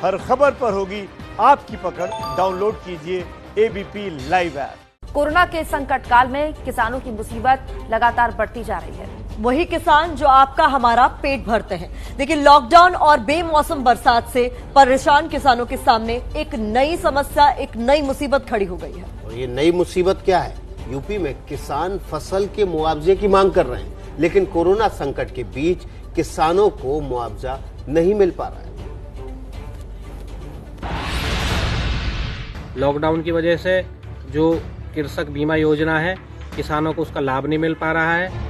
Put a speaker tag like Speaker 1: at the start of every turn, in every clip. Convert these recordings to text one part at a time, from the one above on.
Speaker 1: हर खबर पर होगी आपकी पकड़। डाउनलोड कीजिए एबीपी लाइव ऐप।
Speaker 2: कोरोना के संकट काल में किसानों की मुसीबत लगातार बढ़ती जा रही है।
Speaker 3: वही किसान जो आपका हमारा पेट भरते हैं। देखिए, लॉकडाउन और बेमौसम बरसात से परेशान किसानों के सामने एक नई समस्या, एक नई मुसीबत खड़ी हो गई है।
Speaker 4: और ये नई मुसीबत क्या है? यूपी में किसान फसल के मुआवजे की मांग कर रहे हैं, लेकिन कोरोना संकट के बीच किसानों को मुआवजा नहीं मिल पा रहा है।
Speaker 5: लॉकडाउन की वजह से जो कृषक बीमा योजना है, किसानों को उसका लाभ नहीं मिल पा रहा है।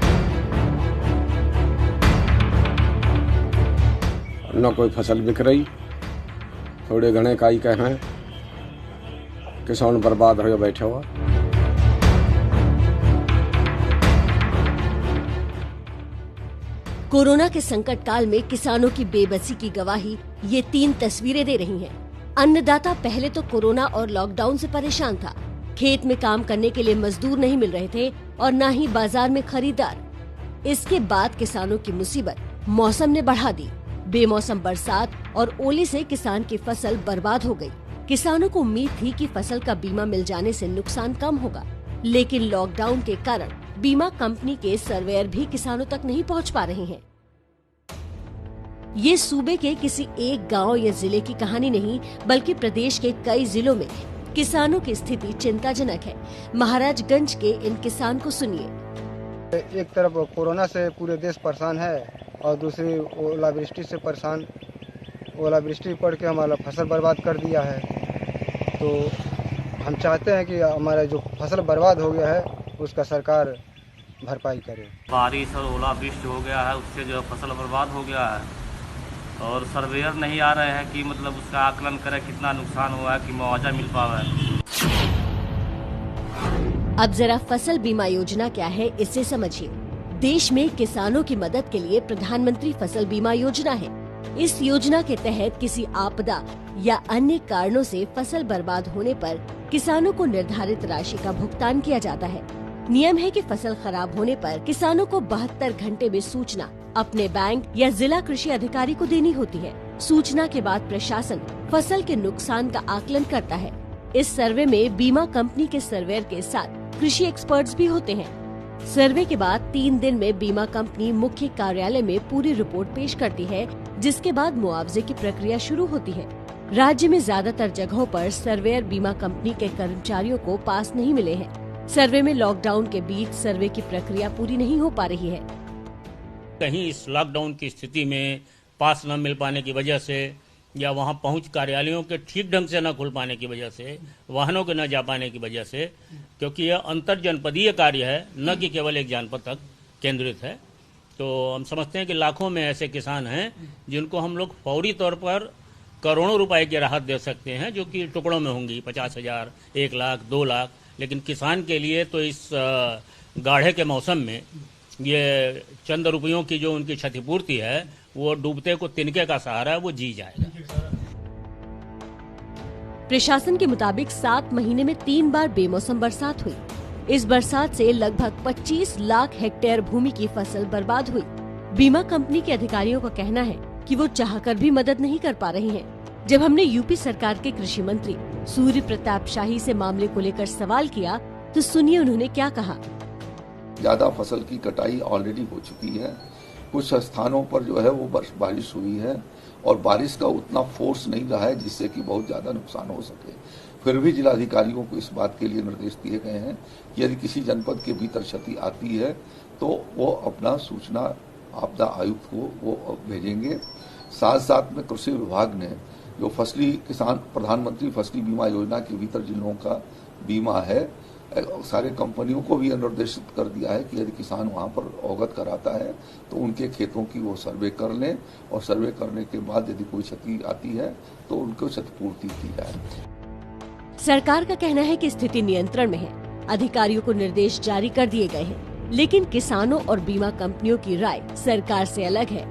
Speaker 6: न कोई फसल बिक रही, थोड़े घने काई का हैं, किसान बर्बाद हो बैठे हुआ।
Speaker 7: कोरोना के संकट काल में किसानों की बेबसी की गवाही ये 3 तस्वीरें दे रही हैं। अन्नदाता पहले तो कोरोना और लॉकडाउन से परेशान था। खेत में काम करने के लिए मजदूर नहीं मिल रहे थे और न ही बाजार में खरीदार। इसके बाद किसानों की मुसीबत मौसम ने बढ़ा दी। बेमौसम बरसात और ओले से किसान की फसल बर्बाद हो गई। किसानों को उम्मीद थी कि फसल का बीमा मिल जाने से नुकसान कम होगा, लेकिन लॉकडाउन के कारण बीमा कंपनी के सर्वेयर भी किसानों तक नहीं पहुंच पा रहे हैं। ये सूबे के किसी एक गांव या जिले की कहानी नहीं, बल्कि प्रदेश के कई जिलों में किसानों की स्थिति चिंताजनक है। महाराजगंज के इन किसान को सुनिए।
Speaker 8: एक तरफ कोरोना से पूरे देश परेशान है और दूसरी ओलावृष्टि से परेशान। ओलावृष्टि पड़ के हमारा फसल बर्बाद कर दिया है। तो हम चाहते हैं कि हमारा जो फसल बर्बाद हो गया है उसका सरकार भरपाई करे।
Speaker 9: बारिश और ओलावृष्टि हो गया है, उससे जो फसल बर्बाद हो गया है और सर्वेयर नहीं आ रहे हैं कि मतलब उसका आकलन करें कितना नुकसान हुआ है कि मुआवजा मिल पावे।
Speaker 7: अब जरा फसल बीमा योजना क्या है इसे समझिए। देश में किसानों की मदद के लिए प्रधानमंत्री फसल बीमा योजना है। इस योजना के तहत किसी आपदा या अन्य कारणों से फसल बर्बाद होने पर किसानों को निर्धारित राशि का भुगतान किया जाता है। नियम है कि फसल खराब होने पर किसानों को 72 घंटे में सूचना अपने बैंक या जिला कृषि अधिकारी को देनी होती है। सूचना के बाद प्रशासन फसल के नुकसान का आकलन करता है। इस सर्वे में बीमा कंपनी के सर्वेयर के साथ कृषि एक्सपर्ट्स भी होते हैं। सर्वे के बाद 3 दिन में बीमा कंपनी मुख्य कार्यालय में पूरी रिपोर्ट पेश करती है, जिसके बाद मुआवजे की प्रक्रिया शुरू होती है। राज्य में ज्यादातर जगहों पर सर्वेयर बीमा कंपनी के कर्मचारियों को पास नहीं मिले हैं। सर्वे में लॉकडाउन के बीच सर्वे की प्रक्रिया पूरी नहीं हो पा रही है।
Speaker 9: कहीं इस लॉकडाउन की स्थिति में पास न मिल पाने की वजह से या वहां पहुंच कार्यालयों के ठीक ढंग से न खुल पाने की वजह से, वाहनों के न जा पाने की वजह से, क्योंकि यह अंतर जनपदीय कार्य है, न कि केवल एक जनपद तक केंद्रित है, तो हम समझते हैं कि लाखों में ऐसे किसान हैं जिनको हम लोग फौरी तौर पर करोड़ों रुपए की राहत दे सकते हैं, जो कि टुकड़ों में होंगी, 50,000, 1 लाख, 2 लाख। लेकिन किसान के लिए तो इस गाढ़े के मौसम में ये चंद रुपयों की जो उनकी क्षतिपूर्ति है, वो डूबते को तिनके का सहारा है, वो जी जाएगा।
Speaker 7: प्रशासन के मुताबिक 7 महीने में 3 बार बेमौसम बरसात हुई। इस बरसात से लगभग 25 लाख हेक्टेयर भूमि की फसल बर्बाद हुई। बीमा कंपनी के अधिकारियों का कहना है कि वो चाहकर भी मदद नहीं कर पा रहे हैं। जब हमने यूपी सरकार के कृषि मंत्री सूर्य प्रताप शाही से मामले को लेकर सवाल किया, तो सुनिए उन्होंने क्या कहा।
Speaker 10: ज्यादा फसल की कटाई ऑलरेडी हो चुकी है। कुछ स्थानों पर जो है वो बारिश हुई है और बारिश का उतना फोर्स नहीं रहा है जिससे कि बहुत ज्यादा नुकसान हो सके। फिर भी जिलाधिकारियों को इस बात के लिए निर्देश दिए गए हैं कि यदि किसी जनपद के भीतर क्षति आती है तो वो अपना सूचना आपदा आयुक्त को वो भेजेंगे। साथ साथ में कृषि विभाग ने जो फसली किसान प्रधानमंत्री फसली बीमा योजना के भीतर जिन लोगों का बीमा है, सारे कंपनियों को भी निर्देशित कर दिया है कि यदि किसान वहां पर अवगत कराता है तो उनके खेतों की वो सर्वे कर लें और सर्वे करने के बाद यदि कोई क्षति आती है तो उनको क्षतिपूर्ति की जाए।
Speaker 7: सरकार का कहना है कि स्थिति नियंत्रण में है। अधिकारियों को निर्देश जारी कर दिए गए हैं, लेकिन किसानों और बीमा कंपनियों की राय सरकार से अलग है।